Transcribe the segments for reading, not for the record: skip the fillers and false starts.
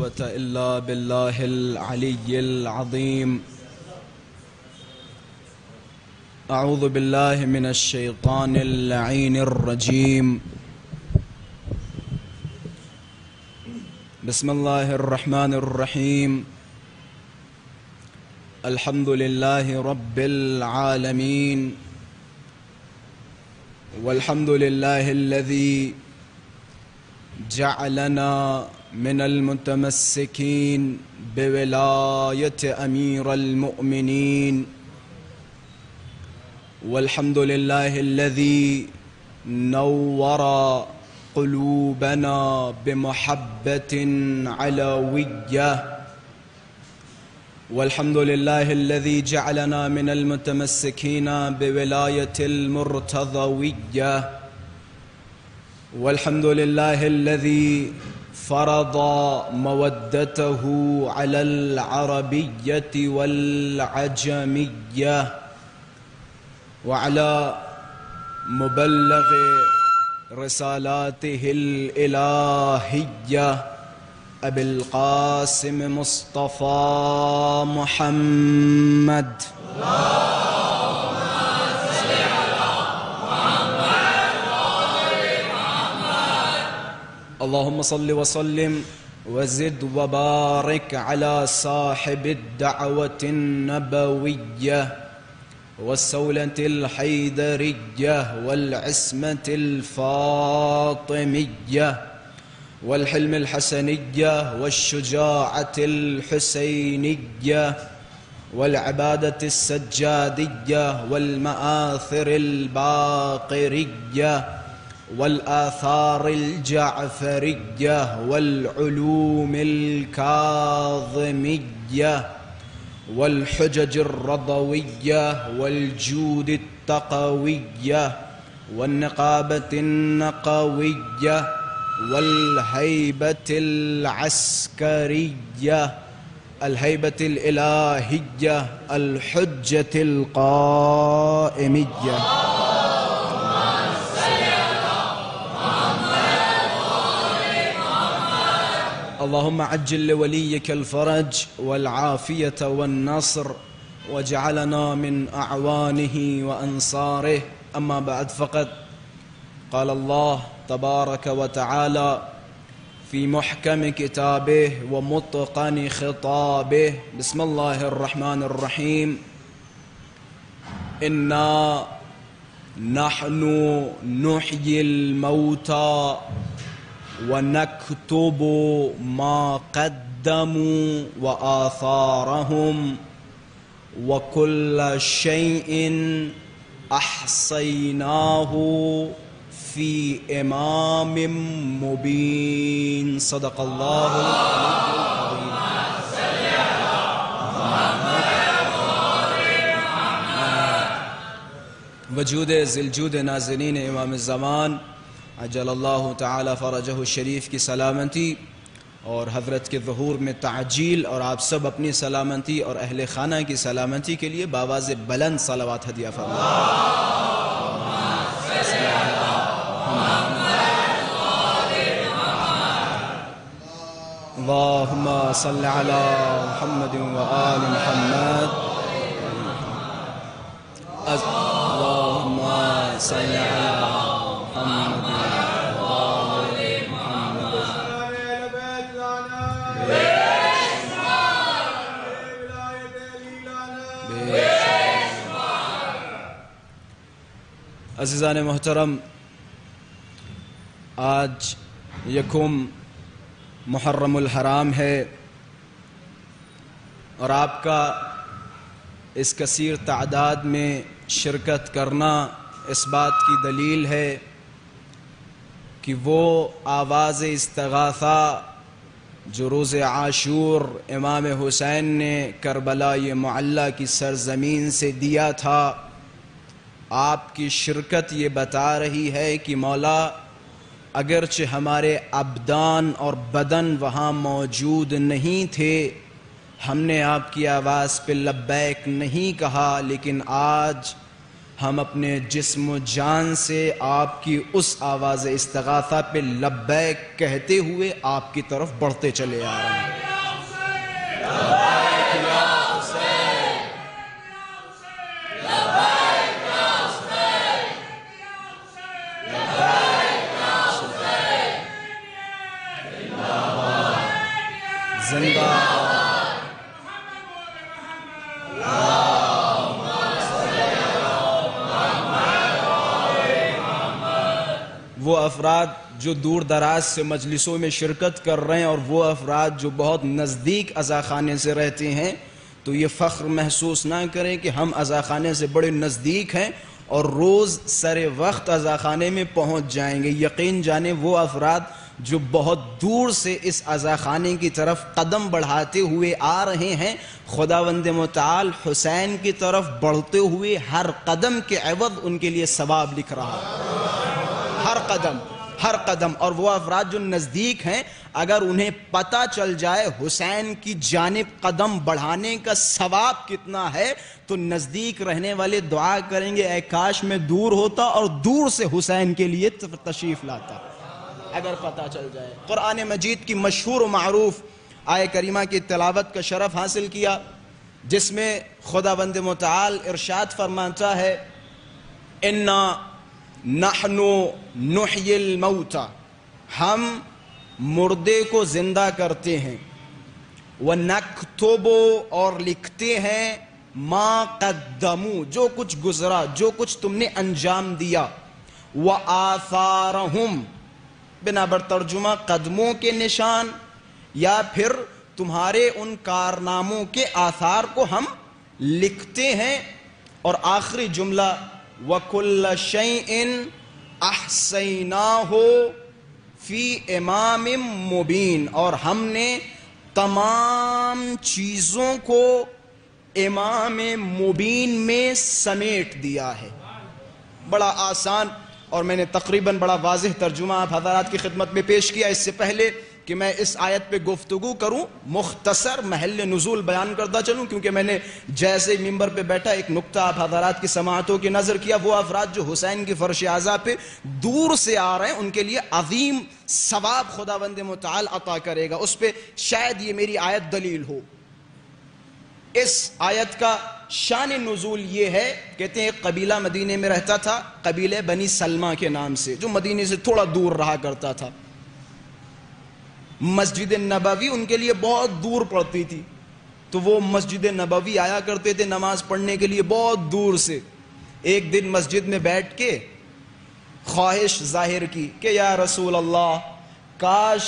قوة إلا بالله العلي العظيم. أعوذ بالله من الشيطان اللعين الرجيم. بسم الله الرحمن الرحيم. الحمد لله رب العالمين، والحمد لله الذي جعلنا من المتمسكين بولاية أمير المؤمنين، والحمد لله الذي نور قلوبنا بمحبة علوية، والحمد لله الذي جعلنا من المتمسكين بولاية المرتضوية، والحمد لله الذي فرض مودته على العربية والعجمية، وعلى مبلغ رسالاته الإلهية أبي القاسم مصطفى محمد. اللهم صل وسلم وزد وبارك على صاحب الدعوة النبوية والسولة الحيدرية والعصمة الفاطمية والحلم الحسنية والشجاعة الحسينية والعبادة السجادية والمآثر الباقرية والآثار الجعفرية والعلوم الكاظمية والحجج الرضوية والجود التقوية والنقابة النقوية والهيبة العسكرية، الهيبة الإلهية، الحجة القائمية. اللهم عجل لوليك الفرج والعافية والنصر، واجعلنا من أعوانه وأنصاره. أما بعد، فقد قال الله تبارك وتعالى في محكم كتابه ومتقن خطابه: بسم الله الرحمن الرحيم. إنا نحن نحيي الموتى ونكتب ما قدموا وآثارهم وكل شيء أحصيناه في إمام مبين. صدق الله العظيم. وجود ذی‌الجود ناظرین امام الزمان عجل اللہ تعالی فرجہ الشریف کی سلامتی اور حضرت کے ظہور میں تعجیل، اور آپ سب اپنی سلامتی اور اہل خانہ کی سلامتی کے لیے بآواز بلند صلوات ہدیہ فرمائیں. اللهم صل على محمد وآل محمد. اللهم صل على محمد وآل محمد. عزیزان محترم، آج یکم محرم الحرام ہے، اور آپ کا اس کثیر تعداد میں شرکت کرنا اس بات کی دلیل ہے کہ وہ آواز استغاثہ جو روز عاشور امام حسین نے کربلا معلی کی سرزمین سے دیا تھا، آپ کی شرکت یہ بتا رہی ہے کہ مولا اگرچہ ہمارے ابدان اور بدن وہاں موجود نہیں تھے، ہم نے آپ کی آواز پہ لبیک نہیں کہا، لیکن آج ہم اپنے جسم و جان سے آپ کی اس آواز استغاثہ پہ لبیک کہتے ہوئے آپ کی طرف بڑھتے چلے آ رہے ہیں۔ زندہ وہ افراد جو دور دراز سے مجلسوں میں شرکت کر رہے ہیں اور وہ افراد جو بہت نزدیک عزاخانے سے رہتے ہیں، تو یہ فخر محسوس نہ کریں کہ ہم عزاخانے سے بڑے نزدیک ہیں اور روز سر وقت عزاخانے میں پہنچ جائیں گے۔ یقین جانیں وہ افراد جو بہت دور سے اس عزاخانے کی طرف قدم بڑھاتے ہوئے آ رہے ہیں، خداوند متعال حسین کی طرف بڑھتے ہوئے ہر قدم کے عوض ان کے لیے ثواب لکھ رہا ہے، ہر قدم۔ اور وہ افراد جو نزدیک ہیں، اگر انہیں پتہ چل جائے حسین کی جانب قدم بڑھانے کا ثواب کتنا ہے، تو نزدیک رہنے والے دعا کریں گے اے کاش میں دور ہوتا اور دور سے حسین کے لیے تشریف لاتا، اگر پتہ چل جائے۔ قرآن مجید کی مشہور و معروف آیہ کریمہ کی تلاوت کا شرف حاصل کیا، جس میں خداوند متعال ارشاد فرماتا ہے اِنَّا نَحْنُ نُحْيِي الْمَوْتَى، ہم مردے کو زندہ کرتے ہیں، وَنَكْتُبُ اور لکھتے ہیں مَا قَدَّمُوا جو کچھ گزرا، جو کچھ تم نے انجام دیا، وَآثَارَهُمْ بنا بر ترجمہ قدموں کے نشان یا پھر تمہارے ان کارناموں کے آثار کو ہم لکھتے ہیں۔ اور آخری جملہ وَكُلَّ شَيْءٍ أَحْصَيْنَاهُ فِي إِمَامٍ مُبِينٍ، اور ہم نے تمام چیزوں کو امام مبین میں سمیٹ دیا ہے۔ بڑا آسان اور میں نے تقریباً بڑا واضح ترجمہ آپ حضرات کی خدمت میں پیش کیا۔ اس سے پہلے کہ میں اس آیت پہ گفتگو کروں، مختصر محل نزول بیان کرتا چلوں، کیونکہ میں نے جیسے ممبر پہ بیٹھا ایک نقطہ آپ حضرات کی سماعتوں کی نظر کیا۔ وہ افراد جو حسین کی فرش اعضاء پہ دور سے آ رہے ہیں، ان کے لیے عظیم ثواب خداوند متعال عطا کرے گا۔ اس پہ شاید یہ میری آیت دلیل ہو۔ اس آیت کا شان نزول یہ ہے، کہتے ہیں ایک قبیلہ مدینے میں رہتا تھا، قبیلہ بنی سلمہ کے نام سے، جو مدینے سے تھوڑا دور رہا کرتا تھا۔ مسجد نبوی ان کے لیے بہت دور پڑتی تھی، تو وہ مسجد نبوی آیا کرتے تھے نماز پڑھنے کے لیے بہت دور سے۔ ایک دن مسجد میں بیٹھ کے خواہش ظاہر کی کہ یا رسول اللہ، کاش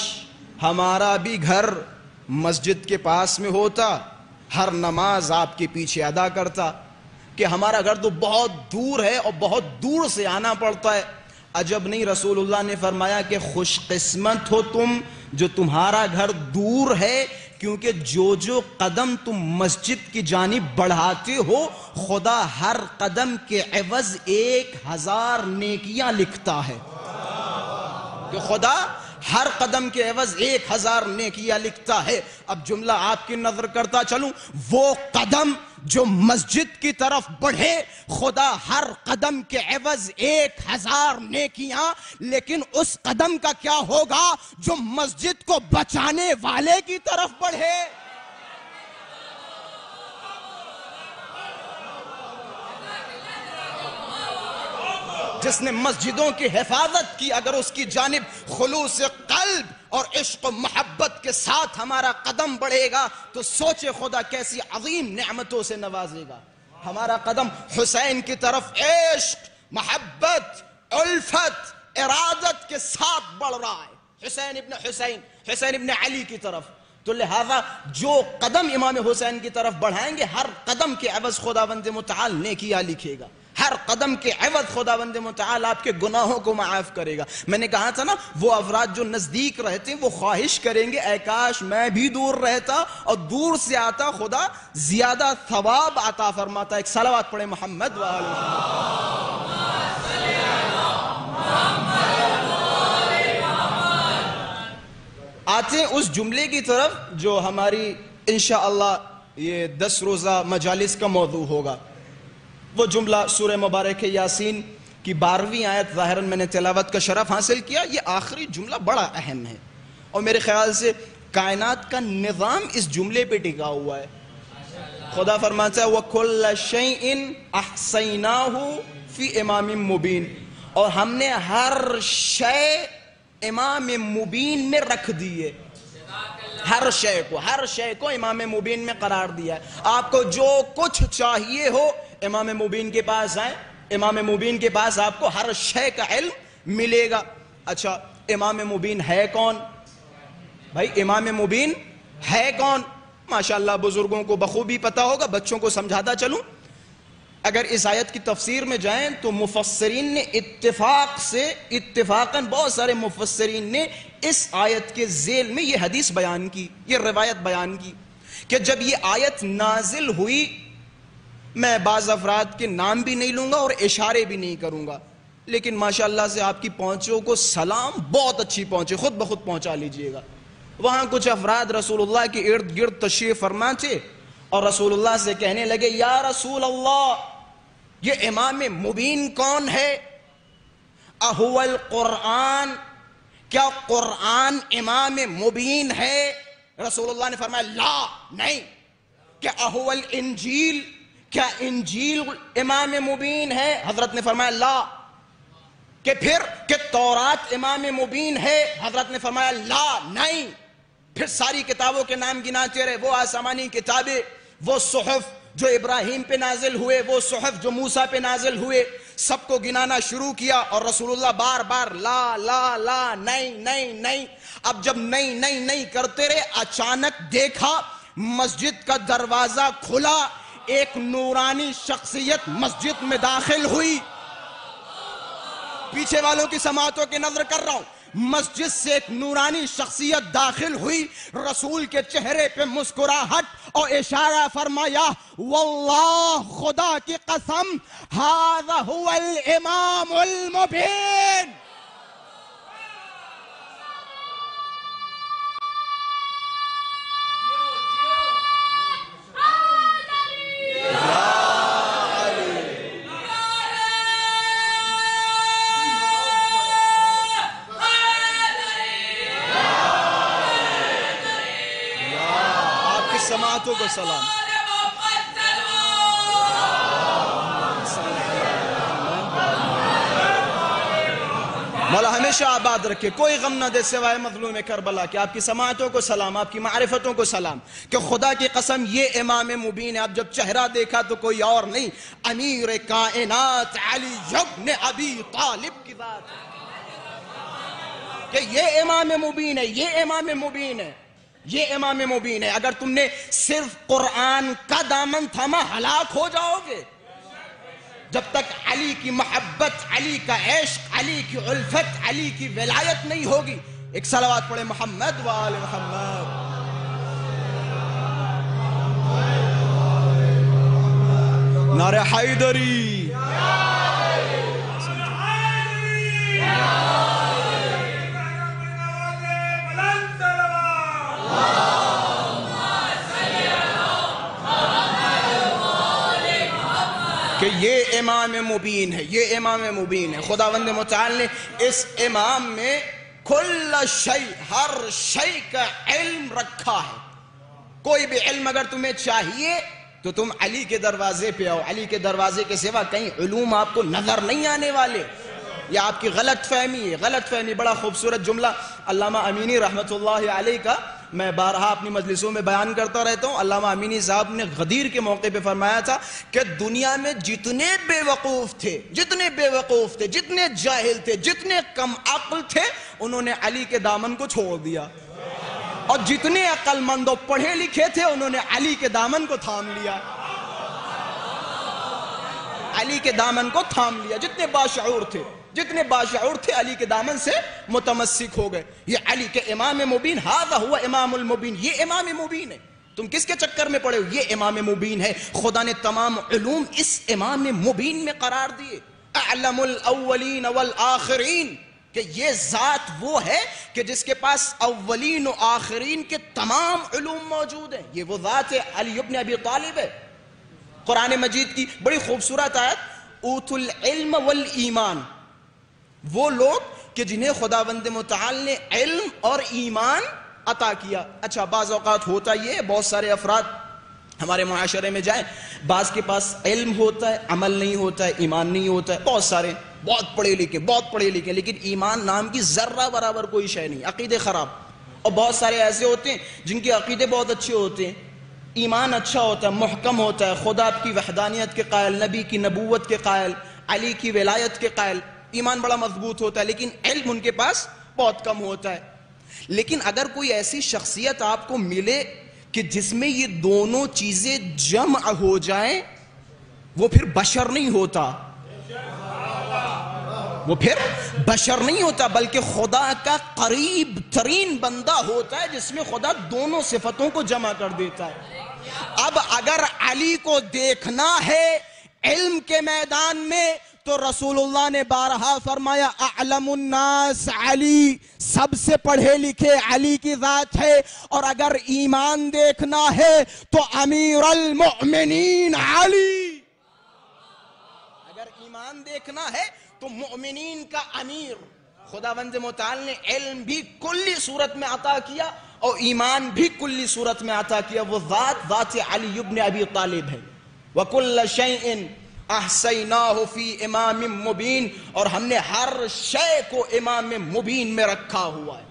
ہمارا بھی گھر مسجد کے پاس میں ہوتا، ہر نماز آپ کے پیچھے ادا کرتا، کہ ہمارا گھر تو بہت دور ہے اور بہت دور سے آنا پڑتا ہے۔ عجب نہیں، رسول اللہ نے فرمایا کہ خوش قسمت ہو تم جو تمہارا گھر دور ہے، کیونکہ جو قدم تم مسجد کی جانب بڑھاتے ہو، خدا ہر قدم کے عوض 1000 نیکیاں لکھتا ہے، کہ خدا ہر قدم کے عوض 1000 نیکیاں لکھتا ہے۔ اب جملہ آپ کی نظر کرتا چلوں، وہ قدم جو مسجد کی طرف بڑھے، خدا ہر قدم کے عوض 1000 نیکیاں، لیکن اس قدم کا کیا ہوگا جو مسجد کو بچانے والے کی طرف بڑھے؟ جس نے مسجدوں کی حفاظت کی، اگر اس کی جانب خلوص قلب اور عشق و محبت کے ساتھ ہمارا قدم بڑھے گا، تو سوچے خدا کیسی عظیم نعمتوں سے نوازے گا۔ ہمارا قدم حسین کی طرف عشق، محبت، الفت، ارادت کے ساتھ بڑھ رہا ہے، حسین ابن علی کی طرف۔ تو لہذا جو قدم امام حسین کی طرف بڑھائیں گے، ہر قدم کے عوض خداوند متعال نیکیاں لکھے گا، ہر قدم کے عوض خداوند متعال آپ کے گناہوں کو معاف کرے گا۔ میں نے کہا تھا نا، وہ افراد جو نزدیک رہتے ہیں وہ خواہش کریں گے اے کاش میں بھی دور رہتا اور دور سے آتا، خدا زیادہ ثواب عطا فرماتا۔ ایک صلوات پڑھیں محمد وآل آتے ہیں اس جملے کی طرف جو ہماری انشاءاللہ یہ 10 روزہ مجالس کا موضوع ہوگا۔ وہ جملہ سورہ مبارک یاسین کی 12ویں آیت ظاہراً میں نے تلاوت کا شرف حاصل کیا، یہ آخری جملہ بڑا اہم ہے، اور میرے خیال سے کائنات کا نظام اس جملے پہ ٹکا ہوا ہے۔ خدا فرماتا ہے وَكُلَّ شَيْءٍ أَحْصَيْنَاهُ فِي إِمَامٍ مُبِينٍ، اور ہم نے ہر شے امام مبین میں رکھ دیے، ہر شے کو امام مبین میں قرار دیا ہے۔ آپ کو جو کچھ چاہیے ہو امام مبین کے پاس آئیں، امام مبین کے پاس آپ کو ہر شے کا علم ملے گا۔ اچھا امام مبین ہے کون بھائی؟ امام مبین ہے کون؟ ماشاءاللہ بزرگوں کو بخوبی پتا ہوگا، بچوں کو سمجھاتا چلوں۔ اگر اس آیت کی تفسیر میں جائیں تو مفسرین نے اتفاقاً بہت سارے مفسرین نے اس آیت کے ذیل میں یہ حدیث بیان کی، یہ روایت بیان کی کہ جب یہ آیت نازل ہوئی، میں بعض افراد کے نام بھی نہیں لوں گا اور اشارے بھی نہیں کروں گا، لیکن ماشاءاللہ سے آپ کی پہنچوں کو سلام بہت اچھی پہنچے، خود بخود پہنچا لیجئے گا۔ وہاں کچھ افراد رسول اللہ کے ارد گرد تشریف فرما تھے اور رسول اللہ سے کہنے لگے یا رسول اللہ یہ امام مبین کون ہے؟ اہو القرآن، کیا قرآن امام مبین ہے؟ رسول اللہ نے فرمایا لا، نہیں۔ کیا اہو الانجیل، کیا انجیل امام مبین ہے؟ حضرت نے فرمایا لا۔ کہ پھر کہ تورات امام مبین ہے؟ حضرت نے فرمایا لا، نہیں۔ پھر ساری کتابوں کے نام گناتے رہے، وہ آسمانی کتابیں، وہ صحف جو ابراہیم پہ نازل ہوئے، وہ صحف جو موسیٰ پہ نازل ہوئے، سب کو گنانا شروع کیا، اور رسول اللہ بار بار لا لا لا، نہیں نہیں نہیں۔ اب جب نہیں کرتے رہے، اچانک دیکھا مسجد کا دروازہ کھلا، ایک نورانی شخصیت مسجد میں داخل ہوئی۔ پیچھے والوں کی سماعتوں کی نظر کر رہا ہوں، مسجد سے ایک نورانی شخصیت داخل ہوئی، رسول کے چہرے پہ مسکراہٹ اور اشارہ فرمایا واللہ، خدا کی قسم، ھذا ھو الامام المبین۔ سماعتوں کو سلام۔ مولا ہمیشہ آباد رکھے، کوئی غم نہ دے سوائے مظلوم کربلا کے۔ آپ کی سماعتوں کو سلام، آپ کی معرفتوں کو سلام، کہ خدا کی قسم یہ امام مبین ہے۔ اب جب چہرہ دیکھا تو کوئی اور نہیں، امیر کائنات علی ابن ابی طالب کی ذات ہے، کہ یہ امام مبین ہے، یہ امام مبین ہے، یہ امام مبین ہے۔ اگر تم نے صرف قرآن کا دامن تھاما ہلاک ہو جاؤ گے۔ جب تک علی کی محبت، علی کا عشق، علی کی الفت، علی کی ولایت نہیں ہوگی۔ ایک صلوات پڑھے محمد و آل محمد۔ نعرہ حیدری، کہ یہ امام مبین ہے، یہ امام مبین ہے۔ خداوند متعال نے اس امام میں کل شیء، ہر شیء کا علم رکھا ہے۔ کوئی بھی علم اگر تمہیں چاہیے تو تم علی کے دروازے پہ آؤ، علی کے دروازے کے سوا کہیں علوم آپ کو نظر نہیں آنے والے۔ یہ آپ کی غلط فہمی ہے، غلط فہمی۔ بڑا خوبصورت جملہ علامہ امینی رحمت اللہ علیہ کا میں بارہا اپنی مجلسوں میں بیان کرتا رہتا ہوں۔ علامہ امینی صاحب نے غدیر کے موقع پہ فرمایا تھا کہ دنیا میں جتنے بے وقوف تھے، جتنے جاہل تھے، جتنے کم عقل تھے، انہوں نے علی کے دامن کو چھوڑ دیا، اور جتنے عقل مند و پڑھے لکھے تھے انہوں نے علی کے دامن کو تھام لیا، علی کے دامن کو تھام لیا۔ جتنے باشعور تھے علی کے دامن سے متمسک ہو گئے۔ یہ علی کے امام مبین، ھذا ھو امام المبین، یہ امام مبین ہے۔ تم کس کے چکر میں پڑے ہو؟ یہ امام مبین ہے۔ خدا نے تمام علوم اس امام مبین میں قرار دیے۔ اعلم الاولین والآخرین، کہ یہ ذات وہ ہے کہ جس کے پاس اولین و آخرین کے تمام علوم موجود ہیں۔ یہ وہ ذات ہے، علی ابن ابی طالب ہے۔ قرآن مجید کی بڑی خوبصورت آیت، اوتوا العلم والایمان، وہ لوگ کہ جنہیں خداوند متعال نے علم اور ایمان عطا کیا۔ اچھا بعض اوقات ہوتا یہ، بہت سارے افراد ہمارے معاشرے میں جائیں، بعض کے پاس علم ہوتا ہے، عمل نہیں ہوتا ہے، ایمان نہیں ہوتا ہے، بہت سارے بہت پڑھے لکھے لیکن ایمان نام کی ذرہ برابر کوئی شے نہیں، عقیدے خراب۔ اور بہت سارے ایسے ہوتے ہیں جن کے عقیدے بہت اچھے ہوتے ہیں، ایمان اچھا ہوتا ہے، محکم ہوتا ہے، خدا کی وحدانیت کے قائل، نبی کی نبوت کے قائل، علی کی ولایت کے قائل، ایمان بڑا مضبوط ہوتا ہے، لیکن علم ان کے پاس بہت کم ہوتا ہے۔ لیکن اگر کوئی ایسی شخصیت آپ کو ملے کہ جس میں یہ دونوں چیزیں جمع ہو جائیں، وہ پھر بشر نہیں ہوتا، بلکہ خدا کا قریب ترین بندہ ہوتا ہے، جس میں خدا دونوں صفتوں کو جمع کر دیتا ہے۔ اب اگر علی کو دیکھنا ہے علم کے میدان میں تو رسول اللہ نے بارہا فرمایا اعلم الناس علی، سب سے پڑھے لکھے علی کی ذات ہے۔ اور اگر ایمان دیکھنا ہے تو امیر المؤمنین علی، اگر ایمان دیکھنا ہے تو مؤمنین کا امیر۔ خداوند متعال نے علم بھی کلی صورت میں عطا کیا اور ایمان بھی کلی صورت میں عطا کیا، وہ ذات علی ابن ابی طالب ہے۔ وَكُلَّ شَيْءٍ احصیناہ فی امام مبین، اور ہم نے ہر شے کو امام مبین میں رکھا ہوا ہے،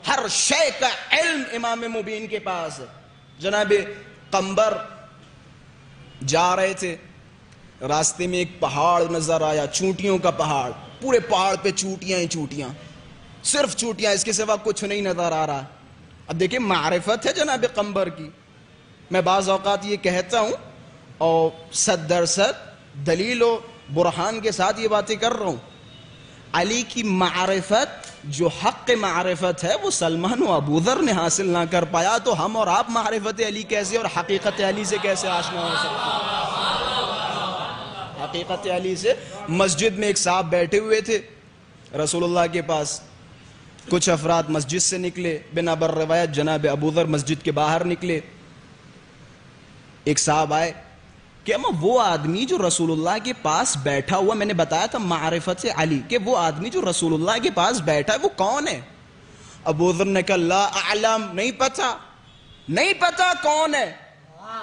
ہر شے کا علم امام مبین کے پاس ہے۔ جناب قمبر جا رہے تھے، راستے میں ایک پہاڑ نظر آیا، چونٹیوں کا پہاڑ، پورے پہاڑ پہ چونٹیاں ہی چونٹیاں، صرف چونٹیاں، اس کے سوا کچھ نہیں نظر آ رہا۔ اب دیکھیں معرفت ہے جناب قمبر کی۔ میں بعض اوقات یہ کہتا ہوں اور 100% دلیل و برہان کے ساتھ یہ باتیں کر رہا ہوں، علی کی معرفت جو حق معرفت ہے وہ سلمان و ابو ذر نے حاصل نہ کر پایا، تو ہم اور آپ معرفت علی کیسے اور حقیقت علی سے کیسے آشنا ہو سکتے ہیں؟ حقیقت علی سے مسجد میں ایک صاحب بیٹھے ہوئے تھے رسول اللہ کے پاس، کچھ افراد مسجد سے نکلے، بنا بر روایت جناب ابو ذر مسجد کے باہر نکلے، ایک صاحب آئے کہ اما وہ آدمی جو رسول اللہ کے پاس بیٹھا ہوا، میں نے بتایا تھا معرفت علی کہ وہ آدمی جو رسول اللہ کے پاس بیٹھا ہے وہ کون ہے؟ ابو ذر نے کہا لا اعلم، نہیں پتا کون ہے۔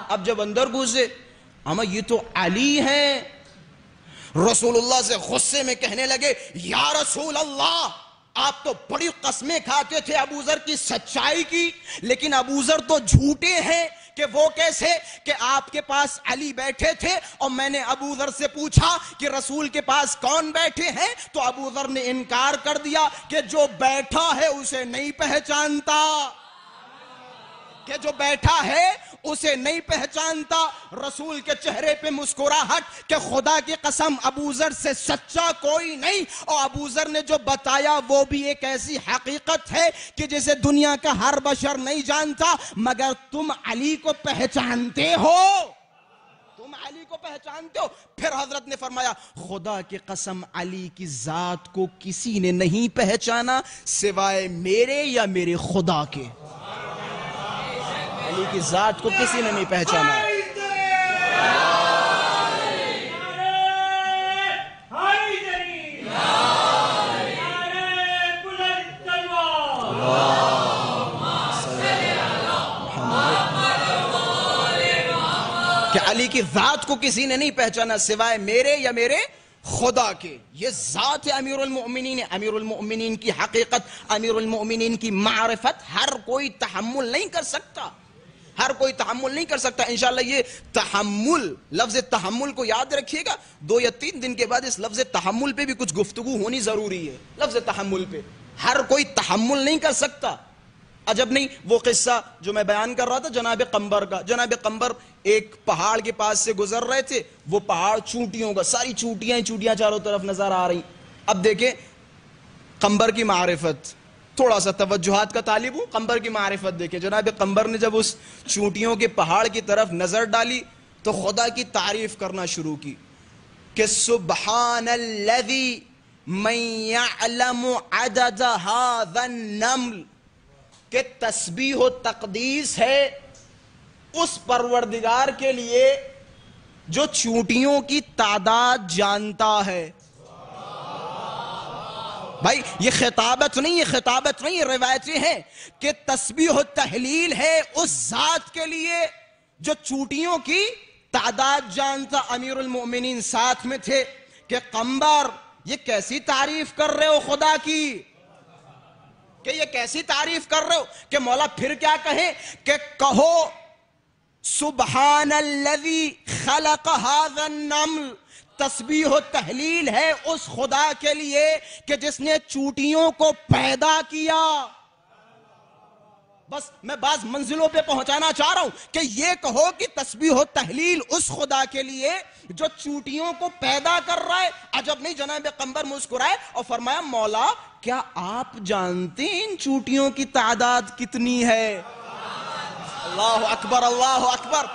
اب جب اندر گھسے، اما یہ تو علی ہے۔ رسول اللہ سے غصے میں کہنے لگے یا رسول اللہ، آپ تو بڑی قسمیں کھاتے تھے ابو ذر کی سچائی کی، لیکن ابو ذر تو جھوٹے ہیں۔ کہ وہ کیسے؟ کہ آپ کے پاس علی بیٹھے تھے اور میں نے ابو ذر سے پوچھا کہ رسول کے پاس کون بیٹھے ہیں، تو ابو ذر نے انکار کر دیا کہ جو بیٹھا ہے اسے نہیں پہچانتا، کہ جو بیٹھا ہے اسے نہیں پہچانتا۔ رسول کے چہرے پہ مسکراہٹ کہ خدا کی قسم ابو ذر سے سچا کوئی نہیں، اور ابو ذر نے جو بتایا وہ بھی ایک ایسی حقیقت ہے کہ جسے دنیا کا ہر بشر نہیں جانتا، مگر تم علی کو پہچانتے ہو، پھر حضرت نے فرمایا خدا کی قسم علی کی ذات کو کسی نے نہیں پہچانا سوائے میرے یا میرے خدا کے، علی کی ذات کو کسی نے نہیں پہچانا۔ کہ علی کی ذات کو کسی نے نہیں پہچانا سوائے میرے یا میرے خدا کے۔ یہ ذات امیر المؤمنین، امیر المؤمنین کی حقیقت، امیر المؤمنین کی معرفت ہر کوئی تحمل نہیں کر سکتا، انشاءاللہ یہ تحمل، لفظ تحمل کو یاد رکھیے گا، 2 یا 3 دن کے بعد اس لفظ تحمل پہ بھی کچھ گفتگو ہونی ضروری ہے۔ لفظ تحمل پہ ہر کوئی تحمل نہیں کر سکتا۔ عجب نہیں، وہ قصہ جو میں بیان کر رہا تھا جناب قمبر کا، جناب قمبر ایک پہاڑ کے پاس سے گزر رہے تھے، وہ پہاڑ چونٹیوں کا، ساری چونٹیاں چاروں طرف نظر آ رہی۔ اب دیکھیں قمبر کی معرفت، تھوڑا سا توجہات کا طالب ہوں، قمبر کی معرفت دیکھیں۔ جناب قمبر نے جب اس چونٹیوں کے پہاڑ کی طرف نظر ڈالی تو خدا کی تعریف کرنا شروع کی کہ سبحان الذی من یعلم عدد ھذا النمل، کہ تسبیح و تقدیس ہے اس پروردگار کے لیے جو چونٹیوں کی تعداد جانتا ہے. بھائی یہ خطابت نہیں، یہ روایتیں ہیں کہ تسبیح و تحلیل ہے اس ذات کے لیے جو چونٹیوں کی تعداد جانتا. امیر المؤمنین ساتھ میں تھے کہ قمبر یہ کیسی تعریف کر رہے ہو خدا کی، کہ یہ کیسی تعریف کر رہے ہو، کہ مولا پھر کیا کہیں کہ کہو سبحان الذی خلق ھذا النمل. تسبیح و تحلیل ہے اس خدا کے لیے کہ جس نے چونٹیوں کو پیدا کیا. بس میں بعض منزلوں پہ پہنچانا چاہ رہا ہوں کہ یہ کہو کہ تسبیح و تحلیل اس خدا کے لیے جو چونٹیوں کو پیدا کر رہا ہے. عجب نہیں جناب قمبر مسکرائے اور فرمایا مولا کیا آپ جانتے ہیں ان چونٹیوں کی تعداد کتنی ہے؟ اللہ اکبر، اللہ اکبر.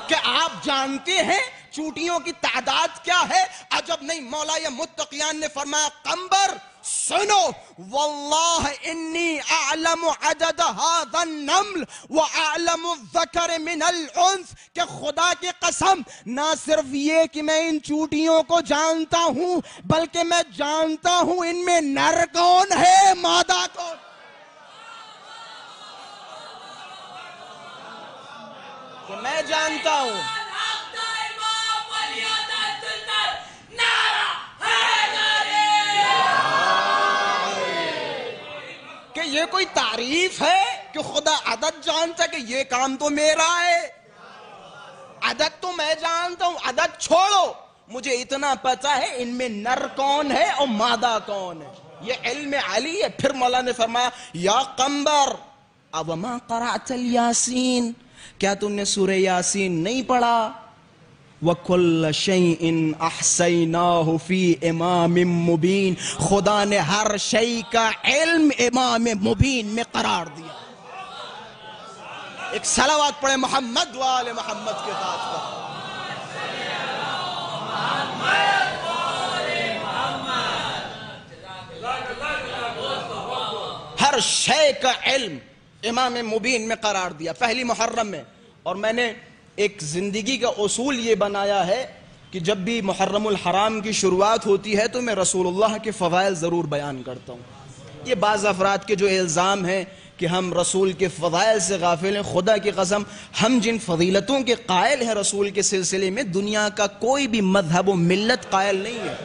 کہ آپ جانتے ہیں چونٹیوں کی تعداد کیا ہے؟ عجب نہیں مولا یا متقیان نے فرمایا قمبر سنو واللہ انی اعلم عدد هذا النمل واعلم الذکر من الانث. کہ خدا کی قسم نہ صرف یہ کہ میں ان چونٹیوں کو جانتا ہوں بلکہ میں جانتا ہوں ان میں نر کون ہے مادہ کون. کہ میں جانتا ہوں. کہ یہ کوئی تعریف ہے کہ خدا عدد جانتا کہ یہ کام تو میرا ہے. عدد تو میں جانتا ہوں، عدد چھوڑو، مجھے اتنا پتا ہے ان میں نر کون ہے اور مادہ کون ہے. یہ علم علی ہے. پھر مولا نے فرمایا یا قمبر اوما قرأت الیاسین، کیا تم نے سورہ یاسین نہیں پڑھا؟ وَكُلَّ شَيْءٍ أَحْصَيْنَاهُ فِي إِمَامٍ مُبِينٍ. خدا نے ہر شے کا علم امام مبین میں قرار دیا. ایک صلوات پڑھے محمد وآل محمد کے ذات پر. ہر شے کا علم امام مبین میں قرار دیا پہلی محرم میں. اور میں نے ایک زندگی کا اصول یہ بنایا ہے کہ جب بھی محرم الحرام کی شروعات ہوتی ہے تو میں رسول اللہ کے فضائل ضرور بیان کرتا ہوں. یہ بعض افراد کے جو الزام ہیں کہ ہم رسول کے فضائل سے غافل ہیں، خدا کی قسم ہم جن فضیلتوں کے قائل ہیں رسول کے سلسلے میں دنیا کا کوئی بھی مذہب و ملت قائل نہیں ہے.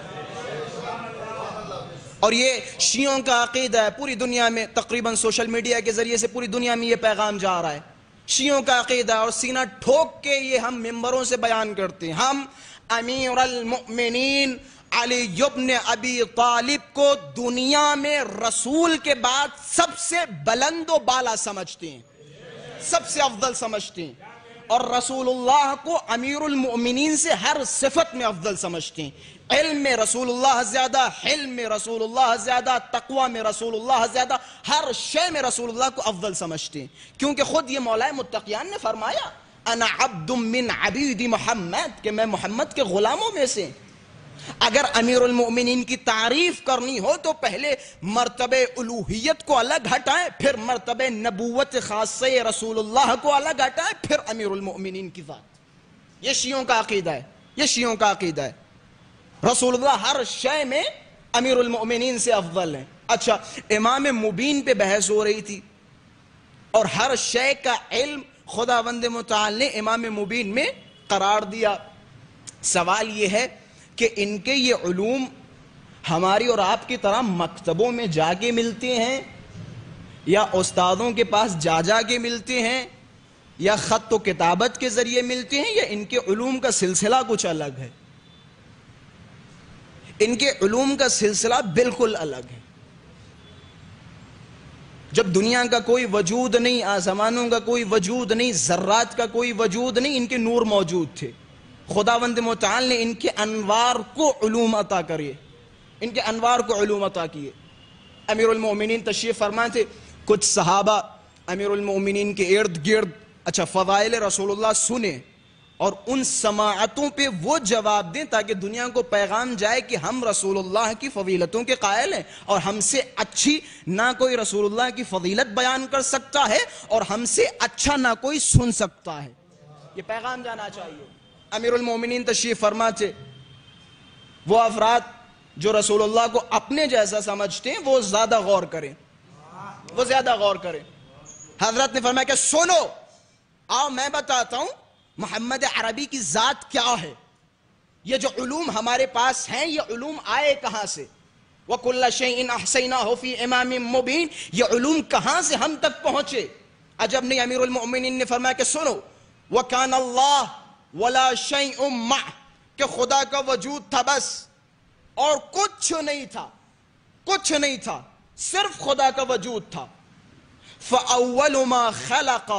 اور یہ شیعوں کا عقیدہ ہے پوری دنیا میں، تقریباً سوشل میڈیا کے ذریعے سے پوری دنیا میں یہ پیغام جا رہا ہے. شیعوں کا عقیدہ اور سینہ ٹھوک کے یہ ہم ممبروں سے بیان کرتے ہیں. ہم امیر المؤمنین علی ابن ابی طالب کو دنیا میں رسول کے بعد سب سے بلند و بالا سمجھتے ہیں، سب سے افضل سمجھتے ہیں. اور رسول اللہ کو امیر المؤمنین سے ہر صفت میں افضل سمجھتے ہیں. علم میں رسول اللہ زیادہ، حلم میں رسول اللہ زیادہ، تقوی میں رسول اللہ زیادہ، ہر شے میں رسول اللہ کو افضل سمجھتے ہیں. کیونکہ خود یہ مولا متقیان نے فرمایا انا عبد من عبید محمد، کہ میں محمد کے غلاموں میں سے. اگر امیر المؤمنین کی تعریف کرنی ہو تو پہلے مرتبہ الوہیت کو الگ ہٹائیں، پھر مرتبہ نبوت خاصہ رسول اللہ کو الگ ہٹائیں، پھر امیر المؤمنین کی ذات. یہ شیعوں کا عقیدہ ہے، یہ شیعوں کا عقیدہ ہے. رسول اللہ ہر شے میں امیر المؤمنین سے افضل ہیں. اچھا امام مبین پہ بحث ہو رہی تھی اور ہر شے کا علم خداوند متعال نے امام مبین میں قرار دیا. سوال یہ ہے کہ ان کے یہ علوم ہماری اور آپ کی طرح مکتبوں میں جا کے ملتے ہیں یا استادوں کے پاس جا کے ملتے ہیں یا خط و کتابت کے ذریعے ملتے ہیں، یا ان کے علوم کا سلسلہ کچھ الگ ہے؟ ان کے علوم کا سلسلہ بالکل الگ ہے. جب دنیا کا کوئی وجود نہیں، آسمانوں کا کوئی وجود نہیں، ذرات کا کوئی وجود نہیں، ان کے نور موجود تھے. خداوند متعال نے ان کے انوار کو علوم عطا کریے، ان کے انوار کو علوم عطا کیے. امیر المؤمنین تشریف فرما تھے، کچھ صحابہ امیر المؤمنین کے ارد گرد اچھا فضائل رسول اللہ سنیں اور ان سماعتوں پہ وہ جواب دیں تاکہ دنیا کو پیغام جائے کہ ہم رسول اللہ کی فضیلتوں کے قائل ہیں اور ہم سے اچھی نہ کوئی رسول اللہ کی فضیلت بیان کر سکتا ہے اور ہم سے اچھا نہ کوئی سن سکتا ہے. یہ پیغام جانا چاہیے. امیر المومنین تشریف فرما تھے. وہ افراد جو رسول اللہ کو اپنے جیسا سمجھتے ہیں وہ زیادہ غور کریں, وہ زیادہ غور کریں. حضرت نے فرمایا کہ سنو, آؤ میں بتاتا ہوں محمد عربی کی ذات کیا ہے. یہ جو علوم ہمارے پاس ہیں یہ علوم آئے کہاں سے؟ وَكُلَّ شَيْءٍ أَحْصَيْنَاهُ فِي إِمَامٍ مُبِينٍ. یہ علوم کہاں سے ہم تک پہنچے؟ عجب نہیں. امیر المؤمنین نے فرمایا کہ سنو, وَكَانَ اللَّهُ وَلَا شَيْءٌ مَعْهُ, کہ خدا کا وجود تھا بس اور کچھ نہیں تھا, کچھ نہیں تھا, صرف خدا کا وجود تھا. فَأَوَّلُ مَا خَلَقَ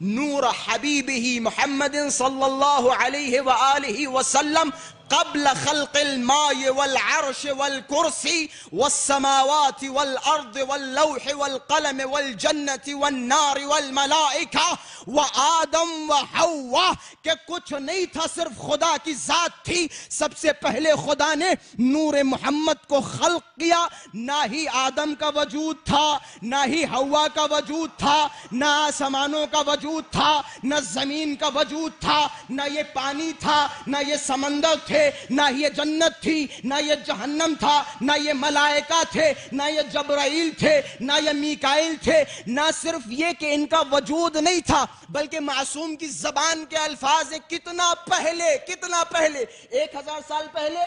نور حبیبہ محمد صلی اللہ علیہ وآلہ وسلم قبل خلق الماء والعرش والکرسی والسماوات والارض واللوح والقلم والجنة والنار والملائکہ وآدم وحوا, کہ کچھ نہیں تھا, صرف خدا کی ذات تھی. سب سے پہلے خدا نے نور محمد کو خلق کیا. نہ ہی آدم کا وجود تھا, نہ ہی حوا کا وجود تھا, نہ آسمانوں کا وجود تھا, نہ زمین کا وجود تھا, نہ یہ پانی تھا, نہ یہ سمندر تھے, نہ یہ جنت تھی, نہ یہ جہنم تھا, نہ یہ ملائکہ تھے, نہ یہ جبرائیل تھے, نہ یہ میکائیل تھے. نہ صرف یہ کہ ان کا وجود نہیں تھا بلکہ معصوم کی زبان کے الفاظ کتنا پہلے, کتنا پہلے, 1000 سال پہلے,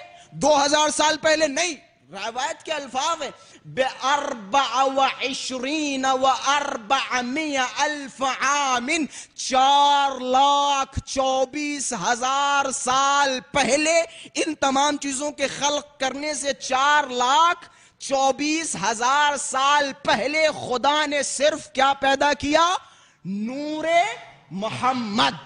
2000 سال پہلے نہیں. روایت کے الفاظ ہیں ب24 و400 الف عام, 4,24,000 سال پہلے. ان تمام چیزوں کے خلق کرنے سے 4,24,000 سال پہلے خدا نے صرف کیا پیدا کیا؟ نور محمد,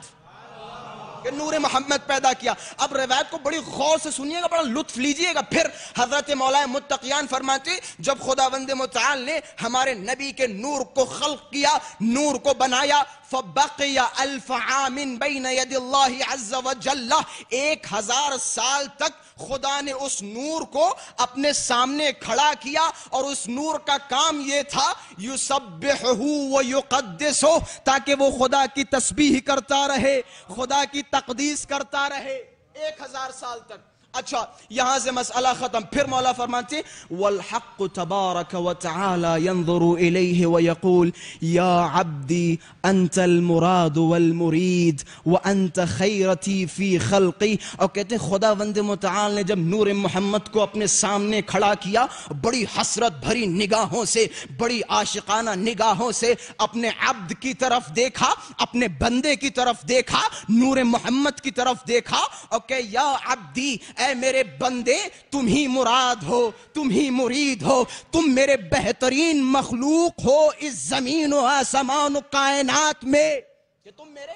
کہ نور محمد پیدا کیا. اب روایت کو بڑی غور سے سنیے گا, بڑا لطف لیجئے گا. پھر حضرت مولا متقیان فرماتے جب خداوند متعال نے ہمارے نبی کے نور کو خلق کیا, نور کو بنایا, فَبَقِيَ أَلْفَ عَامٍ بَيْنَ يَدِ اللَّهِ عَزَّ وَجَلَّ, 1000 سال تک خدا نے اس نور کو اپنے سامنے کھڑا کیا. اور اس نور کا کام یہ تھا یُسَبِّحُهُ وَيُقَدِّسُهُ, تاکہ وہ خدا کی تسبیح کرتا رہے, خدا کی تقدیس کرتا رہے 1000 سال تک. اچھا یہاں سے مسئلہ ختم. پھر مولا فرماتے والحق تبارک وتعالی ينظر الیہ ویقول یا عبدی انت المراد والمرید وانت خیرتی فی خلقی. اور کہتے ہیں خداوند متعال نے جب نور محمد کو اپنے سامنے کھڑا کیا, بڑی حسرت بھری نگاہوں سے, بڑی عاشقانہ نگاہوں سے اپنے عبد کی طرف دیکھا, اپنے بندے کی طرف دیکھا, نور محمد کی طرف دیکھا, اور کہ یا عبدی, اے میرے بندے, تم ہی مراد ہو, تم ہی مرید ہو, تم میرے بہترین مخلوق ہو اس زمین و آسمان و کائنات میں, کہ تم میرے